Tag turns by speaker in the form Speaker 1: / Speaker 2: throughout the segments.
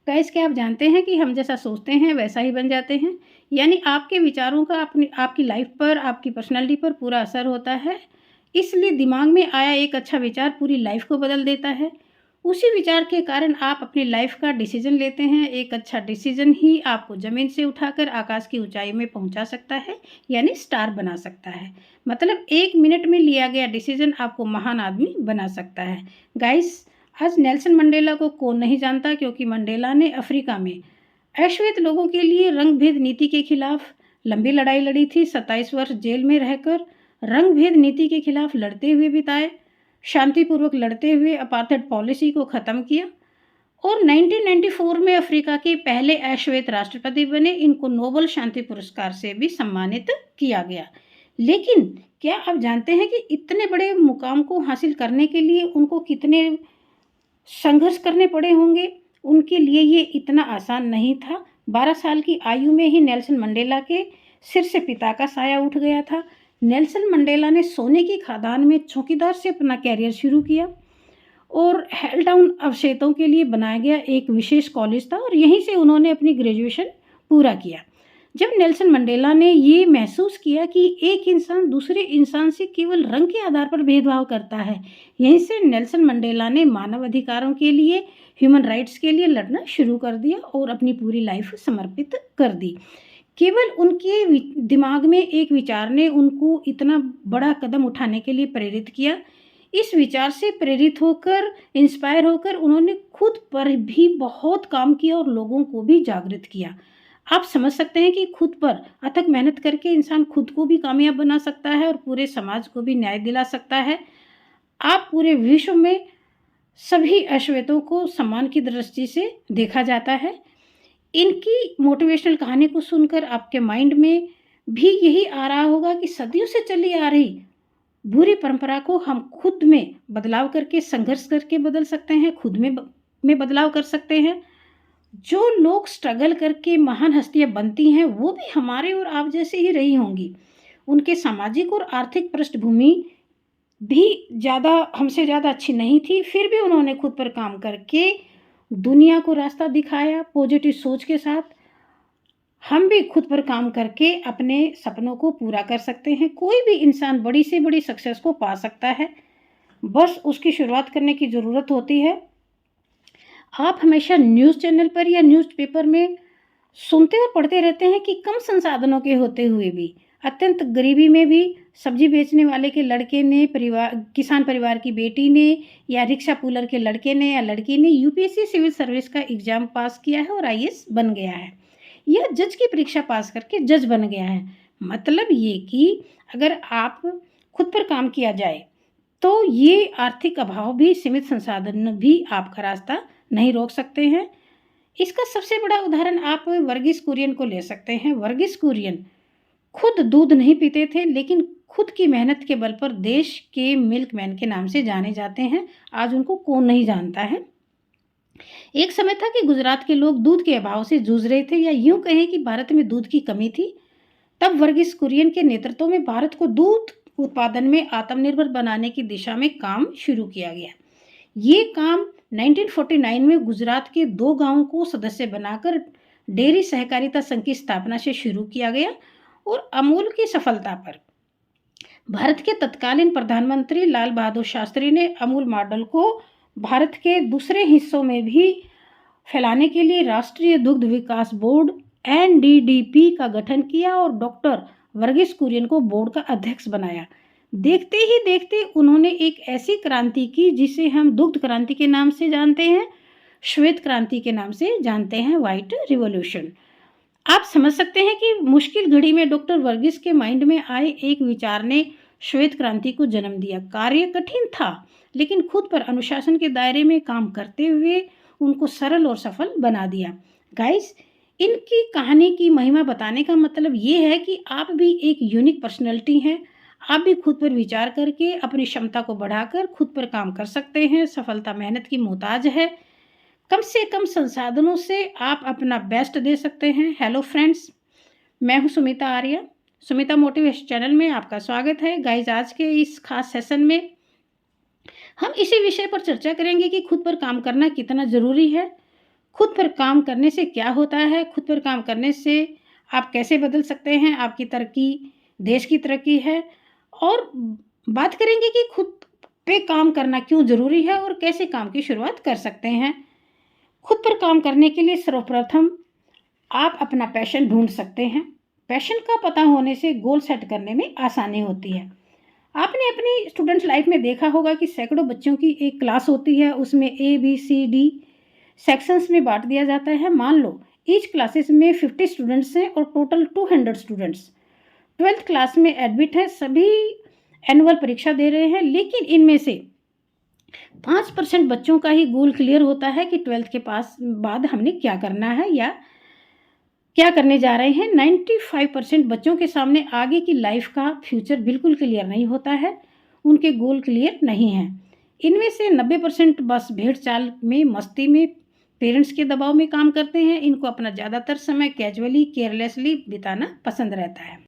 Speaker 1: Guys, क्या आप जानते हैं कि हम जैसा सोचते हैं वैसा ही बन जाते हैं? यानी आपके विचारों का अपनी आपकी लाइफ पर, आपकी पर्सनैलिटी पर पूरा असर होता है। इसलिए दिमाग में आया एक अच्छा विचार पूरी लाइफ को बदल देता है। उसी विचार के कारण आप अपनी लाइफ का डिसीजन लेते हैं। एक अच्छा डिसीजन ही आपको ज़मीन से उठाकर आकाश की ऊंचाई में पहुंचा सकता है, यानी स्टार बना सकता है। मतलब 1 मिनट में लिया गया डिसीजन आपको महान आदमी बना सकता है। गाइस, आज नेल्सन मंडेला को कौन नहीं जानता, क्योंकि मंडेला ने अफ्रीका में अश्वेत लोगों के लिए रंग भेद नीति के खिलाफ लंबी लड़ाई लड़ी थी। 27 वर्ष जेल में रहकर रंग भेद नीति के खिलाफ लड़ते हुए बिताए। शांतिपूर्वक लड़ते हुए अपार्थाइड पॉलिसी को ख़त्म किया और 1994 में अफ्रीका के पहले अश्वेत राष्ट्रपति बने। इनको नोबेल शांति पुरस्कार से भी सम्मानित किया गया। लेकिन क्या आप जानते हैं कि इतने बड़े मुकाम को हासिल करने के लिए उनको कितने संघर्ष करने पड़े होंगे? उनके लिए ये इतना आसान नहीं था। 12 साल की आयु में ही नेल्सन मंडेला के सिर से पिता का साया उठ गया था। नेल्सन मंडेला ने सोने की खदान में चौकीदार से अपना कैरियर शुरू किया और हेल्टाउन अवशेषों के लिए बनाया गया एक विशेष कॉलेज था और यहीं से उन्होंने अपनी ग्रेजुएशन पूरा किया। जब नेल्सन मंडेला ने ये महसूस किया कि एक इंसान दूसरे इंसान से केवल रंग के आधार पर भेदभाव करता है, यहीं से नेल्सन मंडेला ने मानव अधिकारों के लिए, ह्यूमन राइट्स के लिए लड़ना शुरू कर दिया और अपनी पूरी लाइफ समर्पित कर दी। केवल उनके दिमाग में एक विचार ने उनको इतना बड़ा कदम उठाने के लिए प्रेरित किया। इस विचार से प्रेरित होकर, इंस्पायर होकर उन्होंने खुद पर भी बहुत काम किया और लोगों को भी जागृत किया। आप समझ सकते हैं कि खुद पर अथक मेहनत करके इंसान खुद को भी कामयाब बना सकता है और पूरे समाज को भी न्याय दिला सकता है। आप पूरे विश्व में सभी अश्वेतों को सम्मान की दृष्टि से देखा जाता है। इनकी मोटिवेशनल कहानी को सुनकर आपके माइंड में भी यही आ रहा होगा कि सदियों से चली आ रही बुरी परंपरा को हम खुद में बदलाव करके, संघर्ष करके बदल सकते हैं, खुद में बदलाव कर सकते हैं। जो लोग स्ट्रगल करके महान हस्तियां बनती हैं वो भी हमारे और आप जैसे ही रही होंगी। उनके सामाजिक और आर्थिक पृष्ठभूमि भी हमसे ज़्यादा अच्छी नहीं थी, फिर भी उन्होंने खुद पर काम करके दुनिया को रास्ता दिखाया। पॉजिटिव सोच के साथ हम भी खुद पर काम करके अपने सपनों को पूरा कर सकते हैं। कोई भी इंसान बड़ी से बड़ी सक्सेस को पा सकता है, बस उसकी शुरुआत करने की ज़रूरत होती है। आप हमेशा न्यूज़ चैनल पर या न्यूज़पेपर में सुनते और पढ़ते रहते हैं कि कम संसाधनों के होते हुए भी, अत्यंत गरीबी में भी सब्जी बेचने वाले के लड़के ने, किसान परिवार की बेटी ने या रिक्शा पुलर के लड़के ने या लड़की ने यूपीएससी सिविल सर्विस का एग्ज़ाम पास किया है और आईएएस बन गया है, या जज की परीक्षा पास करके जज बन गया है। मतलब ये कि अगर आप खुद पर काम किया जाए तो ये आर्थिक अभाव भी, सीमित संसाधन भी आपका रास्ता नहीं रोक सकते हैं। इसका सबसे बड़ा उदाहरण आप वर्गीस कुरियन को ले सकते हैं। वर्गीस कुरियन खुद दूध नहीं पीते थे, लेकिन खुद की मेहनत के बल पर देश के मिल्कमैन के नाम से जाने जाते हैं। आज उनको कौन नहीं जानता है। एक समय था कि गुजरात के लोग दूध के अभाव से जूझ रहे थे, या यूं कहें कि भारत में दूध की कमी थी। तब वर्गीस कुरियन के नेतृत्व में भारत को दूध उत्पादन में आत्मनिर्भर बनाने की दिशा में काम शुरू किया गया। ये काम 1949 में गुजरात के 2 गांवों को सदस्य बनाकर डेयरी सहकारिता संघ की स्थापना से शुरू किया गया और अमूल की सफलता पर भारत के तत्कालीन प्रधानमंत्री लाल बहादुर शास्त्री ने अमूल मॉडल को भारत के दूसरे हिस्सों में भी फैलाने के लिए राष्ट्रीय दुग्ध विकास बोर्ड NDDP का गठन किया और डॉक्टर वर्गीस कुरियन को बोर्ड का अध्यक्ष बनाया। देखते ही देखते उन्होंने एक ऐसी क्रांति की जिसे हम दुग्ध क्रांति के नाम से जानते हैं, श्वेत क्रांति के नाम से जानते हैं, व्हाइट रिवॉल्यूशन। आप समझ सकते हैं कि मुश्किल घड़ी में डॉक्टर वर्गीस के माइंड में आए एक विचार ने श्वेत क्रांति को जन्म दिया। कार्य कठिन था, लेकिन खुद पर अनुशासन के दायरे में काम करते हुए उनको सरल और सफल बना दिया। गाइस, इनकी कहानी की महिमा बताने का मतलब ये है कि आप भी एक यूनिक पर्सनैलिटी हैं। आप भी खुद पर विचार करके अपनी क्षमता को बढ़ाकर खुद पर काम कर सकते हैं। सफलता मेहनत की मोहताज है। कम से कम संसाधनों से आप अपना बेस्ट दे सकते हैं। हेलो फ्रेंड्स, मैं हूं सुमिता आर्या। सुमिता मोटिवेशन चैनल में आपका स्वागत है। गाइज, आज के इस खास सेशन में हम इसी विषय पर चर्चा करेंगे कि खुद पर काम करना कितना ज़रूरी है। खुद पर काम करने से क्या होता है, खुद पर काम करने से आप कैसे बदल सकते हैं, आपकी तरक्की, देश की तरक्की है। और बात करेंगे कि खुद पे काम करना क्यों ज़रूरी है और कैसे काम की शुरुआत कर सकते हैं। खुद पर काम करने के लिए सर्वप्रथम आप अपना पैशन ढूंढ सकते हैं। पैशन का पता होने से गोल सेट करने में आसानी होती है। आपने अपनी स्टूडेंट लाइफ में देखा होगा कि सैकड़ों बच्चों की एक क्लास होती है, उसमें ABCD सेक्शंस में बांट दिया जाता है। मान लो ईच क्लासेस में 50 स्टूडेंट्स हैं और टोटल 200 स्टूडेंट्स 12th क्लास में एडमिट हैं, सभी एनुअल परीक्षा दे रहे हैं, लेकिन इनमें से 5% बच्चों का ही गोल क्लियर होता है कि 12th के पास बाद हमने क्या करना है या क्या करने जा रहे हैं। 95% बच्चों के सामने आगे की लाइफ का फ्यूचर बिल्कुल क्लियर नहीं होता है, उनके गोल क्लियर नहीं हैं। इनमें से 90% बस भेड़ चाल में, मस्ती में, पेरेंट्स के दबाव में काम करते हैं। इनको अपना ज़्यादातर समय कैजुअली, केयरलेसली बिताना पसंद रहता है।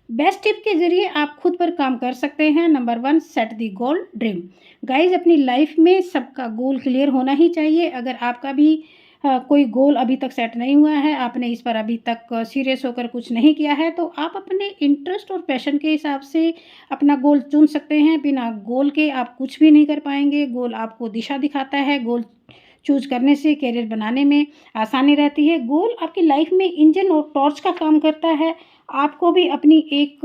Speaker 1: बेस्ट टिप के ज़रिए आप खुद पर काम कर सकते हैं। नंबर 1, सेट दी गोल ड्रीम। गाइज, अपनी लाइफ में सबका गोल क्लियर होना ही चाहिए। अगर आपका भी कोई गोल अभी तक सेट नहीं हुआ है, आपने इस पर अभी तक सीरियस होकर कुछ नहीं किया है, तो आप अपने इंटरेस्ट और पैशन के हिसाब से अपना गोल चुन सकते हैं। बिना गोल के आप कुछ भी नहीं कर पाएंगे। गोल आपको दिशा दिखाता है। गोल चूज करने से करियर बनाने में आसानी रहती है। गोल आपकी लाइफ में इंजन और टॉर्च का काम करता है। आपको भी अपनी एक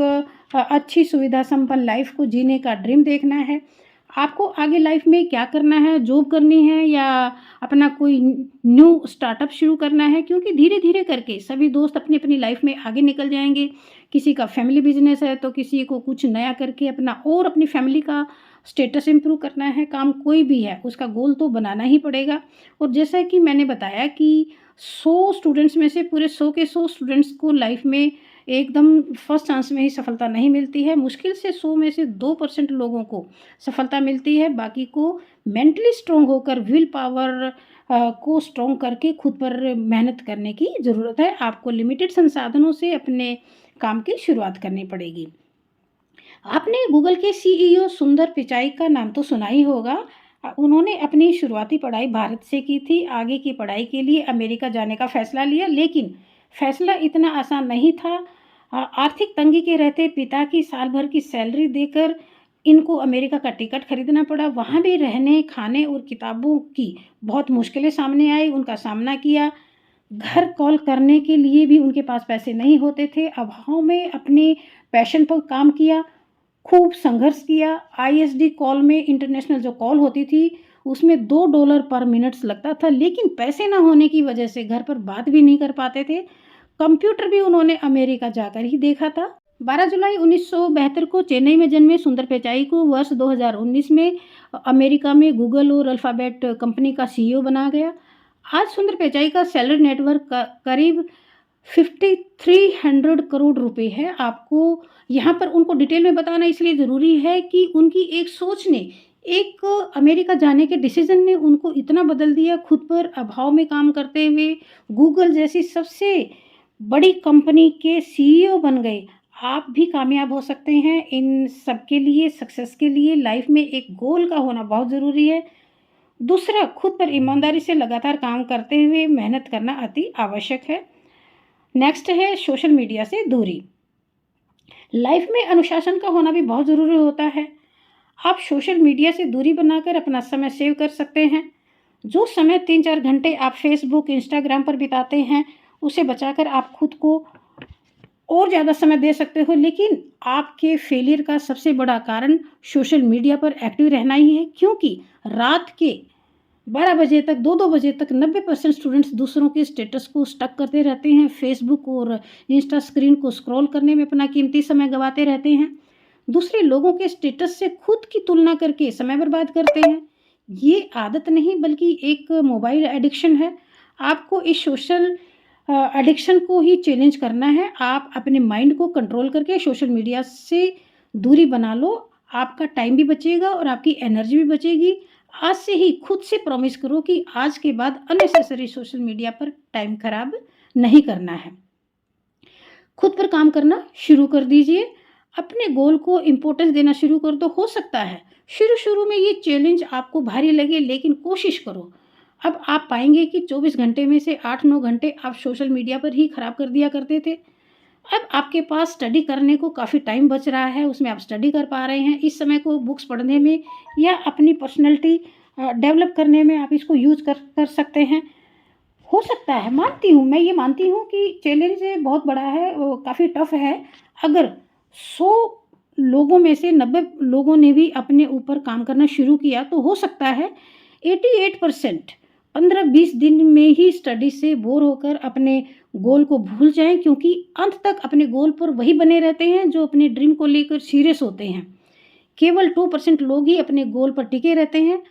Speaker 1: अच्छी सुविधा संपन्न लाइफ को जीने का ड्रीम देखना है। आपको आगे लाइफ में क्या करना है, जॉब करनी है या अपना कोई न्यू स्टार्टअप शुरू करना है, क्योंकि धीरे धीरे करके सभी दोस्त अपनी अपनी लाइफ में आगे निकल जाएंगे। किसी का फैमिली बिजनेस है तो किसी को कुछ नया करके अपना और अपनी फैमिली का स्टेटस इम्प्रूव करना है। काम कोई भी है उसका गोल तो बनाना ही पड़ेगा। और जैसा कि मैंने बताया कि 100 स्टूडेंट्स में से पूरे 100 के 100 स्टूडेंट्स को लाइफ में एकदम फर्स्ट चांस में ही सफलता नहीं मिलती है। मुश्किल से 100 में से 2% लोगों को सफलता मिलती है। बाकी को मेंटली स्ट्रॉन्ग होकर, विल पावर को स्ट्रॉन्ग करके खुद पर मेहनत करने की ज़रूरत है। आपको लिमिटेड संसाधनों से अपने काम की शुरुआत करनी पड़ेगी। आपने गूगल के CEO सुंदर पिचाई का नाम तो सुना ही होगा। उन्होंने अपनी शुरुआती पढ़ाई भारत से की थी। आगे की पढ़ाई के लिए अमेरिका जाने का फैसला लिया, लेकिन फैसला इतना आसान नहीं था। आर्थिक तंगी के रहते पिता की साल भर की सैलरी देकर इनको अमेरिका का टिकट खरीदना पड़ा। वहाँ भी रहने, खाने और किताबों की बहुत मुश्किलें सामने आई, उनका सामना किया। घर कॉल करने के लिए भी उनके पास पैसे नहीं होते थे। अभाव में अपने पैशन पर काम किया, खूब संघर्ष किया। ISD कॉल में, इंटरनेशनल जो कॉल होती थी, उसमें $2 पर मिनट लगता था, लेकिन पैसे ना होने की वजह से घर पर बात भी नहीं कर पाते थे। कंप्यूटर भी उन्होंने अमेरिका जाकर ही देखा था। 12 जुलाई 1972 को चेन्नई में जन्मे सुंदर पिचाई को वर्ष 2019 में अमेरिका में गूगल और अल्फ़ाबेट कंपनी का CEO बना गया। आज सुंदर पिचाई का सैलरी नेटवर्क करीब 5300 करोड़ रुपए है। आपको यहाँ पर उनको डिटेल में बताना इसलिए ज़रूरी है कि उनकी एक सोच ने, एक अमेरिका जाने के डिसीजन ने उनको इतना बदल दिया। खुद पर अभाव में काम करते हुए गूगल जैसी सबसे बड़ी कंपनी के CEO बन गए। आप भी कामयाब हो सकते हैं। इन सब के लिए, सक्सेस के लिए लाइफ में एक गोल का होना बहुत ज़रूरी है। दूसरा, खुद पर ईमानदारी से लगातार काम करते हुए मेहनत करना अति आवश्यक है। नेक्स्ट है सोशल मीडिया से दूरी। लाइफ में अनुशासन का होना भी बहुत ज़रूरी होता है। आप सोशल मीडिया से दूरी बनाकर अपना समय सेव कर सकते हैं। जो समय 3-4 घंटे आप फेसबुक, इंस्टाग्राम पर बिताते हैं, उसे बचाकर आप खुद को और ज़्यादा समय दे सकते हो। लेकिन आपके फेलियर का सबसे बड़ा कारण सोशल मीडिया पर एक्टिव रहना ही है, क्योंकि रात के 12 बजे तक, 2-2 बजे तक 90% स्टूडेंट्स दूसरों के स्टेटस को स्टक करते रहते हैं। फेसबुक और इंस्टा स्क्रीन को स्क्रॉल करने में अपना कीमती समय गंवाते रहते हैं। दूसरे लोगों के स्टेटस से खुद की तुलना करके समय बर्बाद करते हैं। ये आदत नहीं बल्कि एक मोबाइल एडिक्शन है। आपको इस सोशल एडिक्शन को ही चैलेंज करना है। आप अपने माइंड को कंट्रोल करके सोशल मीडिया से दूरी बना लो। आपका टाइम भी बचेगा और आपकी एनर्जी भी बचेगी। आज से ही खुद से प्रॉमिस करो कि आज के बाद अननेसेसरी सोशल मीडिया पर टाइम खराब नहीं करना है। खुद पर काम करना शुरू कर दीजिए। अपने गोल को इम्पोर्टेंस देना शुरू कर दो। हो सकता है शुरू शुरू में ये चैलेंज आपको भारी लगे, लेकिन कोशिश करो। अब आप पाएंगे कि 24 घंटे में से 8-9 घंटे आप सोशल मीडिया पर ही ख़राब कर दिया करते थे। अब आपके पास स्टडी करने को काफ़ी टाइम बच रहा है, उसमें आप स्टडी कर पा रहे हैं। इस समय को बुक्स पढ़ने में या अपनी पर्सनैलिटी डेवलप करने में आप इसको यूज़ कर सकते हैं। हो सकता है, मानती हूँ, मैं ये मानती हूँ कि चैलेंज बहुत बड़ा है, वो काफ़ी टफ़ है। अगर 100 लोगों में से 90 लोगों ने भी अपने ऊपर काम करना शुरू किया तो हो सकता है 88% 15-20 दिन में ही स्टडी से बोर होकर अपने गोल को भूल जाएं, क्योंकि अंत तक अपने गोल पर वही बने रहते हैं जो अपने ड्रीम को लेकर सीरियस होते हैं। केवल 2% लोग ही अपने गोल पर टिके रहते हैं।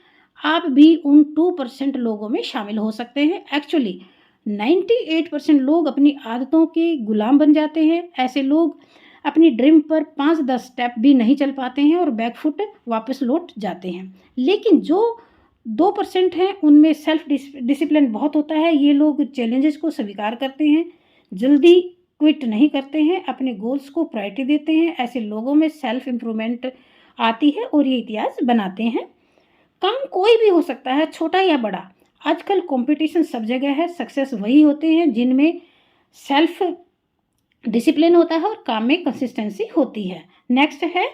Speaker 1: आप भी उन 2% लोगों में शामिल हो सकते हैं। एक्चुअली 98% लोग अपनी आदतों के गुलाम बन जाते हैं। ऐसे लोग अपनी ड्रीम पर 5-10 स्टेप भी नहीं चल पाते हैं और बैकफुट वापस लौट जाते हैं। लेकिन जो 2% हैं उनमें सेल्फ डिसिप्लिन बहुत होता है। ये लोग चैलेंजेस को स्वीकार करते हैं, जल्दी क्विट नहीं करते हैं, अपने गोल्स को प्रायोरिटी देते हैं। ऐसे लोगों में सेल्फ इम्प्रूवमेंट आती है और ये इतिहास बनाते हैं। काम कोई भी हो सकता है, छोटा या बड़ा। आजकल कंपटीशन सब जगह है। सक्सेस वही होते हैं जिनमें सेल्फ डिसिप्लिन होता है और काम में कंसिस्टेंसी होती है। नेक्स्ट है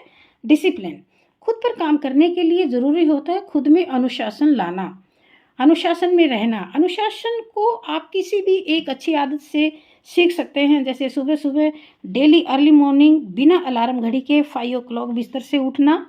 Speaker 1: डिसिप्लिन। खुद पर काम करने के लिए ज़रूरी होता है खुद में अनुशासन लाना, अनुशासन में रहना। अनुशासन को आप किसी भी एक अच्छी आदत से सीख सकते हैं, जैसे सुबह सुबह डेली अर्ली मॉर्निंग बिना अलार्म घड़ी के 5 o'clock बिस्तर से उठना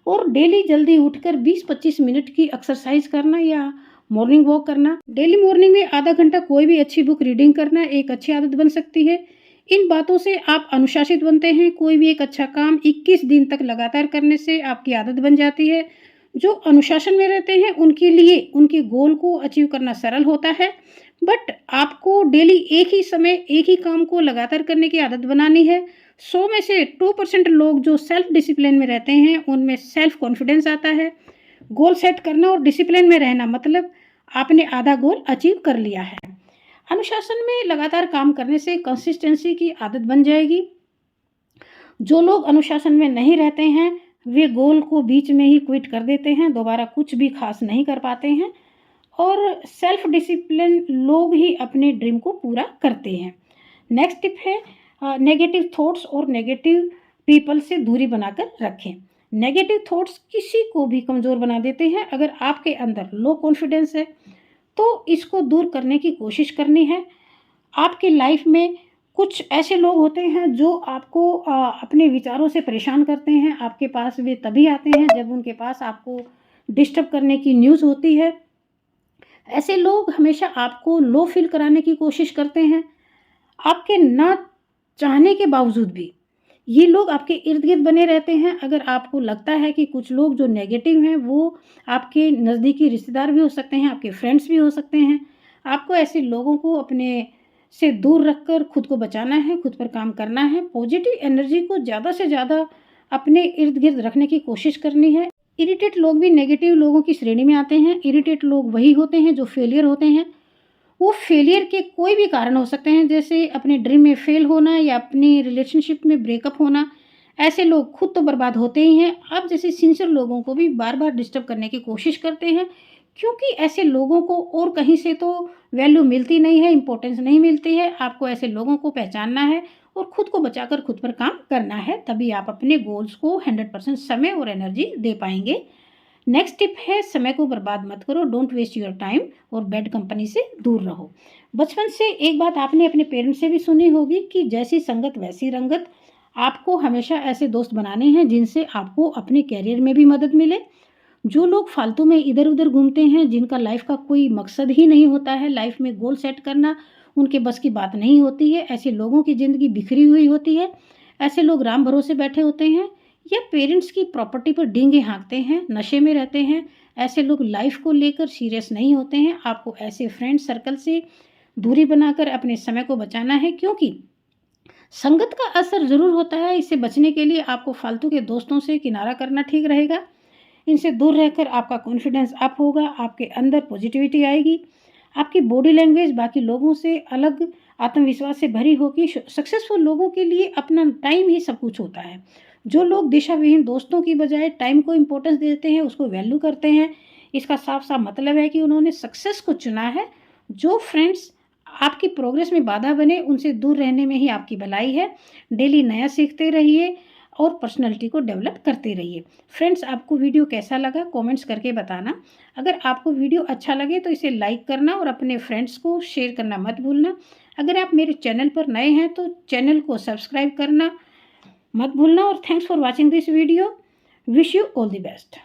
Speaker 1: और डेली जल्दी उठकर 20-25 मिनट की एक्सरसाइज करना या मॉर्निंग वॉक करना। डेली मॉर्निंग में आधा घंटा कोई भी अच्छी बुक रीडिंग करना एक अच्छी आदत बन सकती है। इन बातों से आप अनुशासित बनते हैं। कोई भी एक अच्छा काम 21 दिन तक लगातार करने से आपकी आदत बन जाती है। जो अनुशासन में रहते हैं उनके लिए उनके गोल को अचीव करना सरल होता है। बट आपको डेली एक ही समय एक ही काम को लगातार करने की आदत बनानी है। 100 में से 2% लोग जो सेल्फ डिसिप्लिन में रहते हैं उनमें सेल्फ कॉन्फिडेंस आता है। गोल सेट करना और डिसिप्लिन में रहना मतलब आपने आधा गोल अचीव कर लिया है। अनुशासन में लगातार काम करने से कंसिस्टेंसी की आदत बन जाएगी। जो लोग अनुशासन में नहीं रहते हैं वे गोल को बीच में ही क्विट कर देते हैं, दोबारा कुछ भी खास नहीं कर पाते हैं। और सेल्फ डिसिप्लिन लोग ही अपने ड्रीम को पूरा करते हैं। नेक्स्ट टिप है नेगेटिव थॉट्स और नेगेटिव पीपल से दूरी बनाकर रखें। नेगेटिव थॉट्स किसी को भी कमज़ोर बना देते हैं। अगर आपके अंदर लो कॉन्फिडेंस है तो इसको दूर करने की कोशिश करनी है। आपकी लाइफ में कुछ ऐसे लोग होते हैं जो आपको अपने विचारों से परेशान करते हैं। आपके पास वे तभी आते हैं जब उनके पास आपको डिस्टर्ब करने की न्यूज़ होती है। ऐसे लोग हमेशा आपको लो फील कराने की कोशिश करते हैं, आपके ना चाहने के बावजूद भी। ये लोग आपके इर्द गिर्द बने रहते हैं। अगर आपको लगता है कि कुछ लोग जो नेगेटिव हैं वो आपके नज़दीकी रिश्तेदार भी हो सकते हैं, आपके फ्रेंड्स भी हो सकते हैं, आपको ऐसे लोगों को अपने से दूर रखकर खुद को बचाना है, खुद पर काम करना है। पॉजिटिव एनर्जी को ज़्यादा से ज़्यादा अपने इर्द गिर्द रखने की कोशिश करनी है। इरिटेट लोग भी नेगेटिव लोगों की श्रेणी में आते हैं। इरिटेट लोग वही होते हैं जो फेलियर होते हैं। वो फेलियर के कोई भी कारण हो सकते हैं, जैसे अपने ड्रीम में फेल होना या अपनी रिलेशनशिप में ब्रेकअप होना। ऐसे लोग खुद तो बर्बाद होते ही हैं, आप जैसे सिंसियर लोगों को भी बार बार डिस्टर्ब करने की कोशिश करते हैं, क्योंकि ऐसे लोगों को और कहीं से तो वैल्यू मिलती नहीं है, इंपॉर्टेंस नहीं मिलती है। आपको ऐसे लोगों को पहचानना है और खुद को बचाकर खुद पर काम करना है, तभी आप अपने गोल्स को 100% समय और एनर्जी दे पाएंगे। नेक्स्ट टिप है समय को बर्बाद मत करो, डोंट वेस्ट योर टाइम और बैड कंपनी से दूर रहो। बचपन से एक बात आपने अपने पेरेंट्स से भी सुनी होगी कि जैसी संगत वैसी रंगत। आपको हमेशा ऐसे दोस्त बनाने हैं जिनसे आपको अपने कैरियर में भी मदद मिले। जो लोग फालतू में इधर उधर घूमते हैं, जिनका लाइफ का कोई मकसद ही नहीं होता है, लाइफ में गोल सेट करना उनके बस की बात नहीं होती है, ऐसे लोगों की ज़िंदगी बिखरी हुई होती है। ऐसे लोग राम भरोसे बैठे होते हैं या पेरेंट्स की प्रॉपर्टी पर डींगे हाँकते हैं, नशे में रहते हैं। ऐसे लोग लाइफ को लेकर सीरियस नहीं होते हैं। आपको ऐसे फ्रेंड सर्कल से दूरी बनाकर अपने समय को बचाना है, क्योंकि संगत का असर ज़रूर होता है। इससे बचने के लिए आपको फालतू के दोस्तों से किनारा करना ठीक रहेगा। इनसे दूर रहकर आपका कॉन्फिडेंस अप होगा, आपके अंदर पॉजिटिविटी आएगी, आपकी बॉडी लैंग्वेज बाकी लोगों से अलग आत्मविश्वास से भरी होगी। सक्सेसफुल लोगों के लिए अपना टाइम ही सब कुछ होता है। जो लोग दिशा विहीन दोस्तों की बजाय टाइम को इम्पोर्टेंस देते हैं, उसको वैल्यू करते हैं, इसका साफ साफ मतलब है कि उन्होंने सक्सेस को चुना है। जो फ्रेंड्स आपकी प्रोग्रेस में बाधा बने उनसे दूर रहने में ही आपकी भलाई है। डेली नया सीखते रहिए और पर्सनैलिटी को डेवलप करते रहिए। फ्रेंड्स, आपको वीडियो कैसा लगा कमेंट्स करके बताना। अगर आपको वीडियो अच्छा लगे तो इसे लाइक करना और अपने फ्रेंड्स को शेयर करना मत भूलना। अगर आप मेरे चैनल पर नए हैं तो चैनल को सब्सक्राइब करना मत भूलना। और thanks for watching this video. Wish you all the best.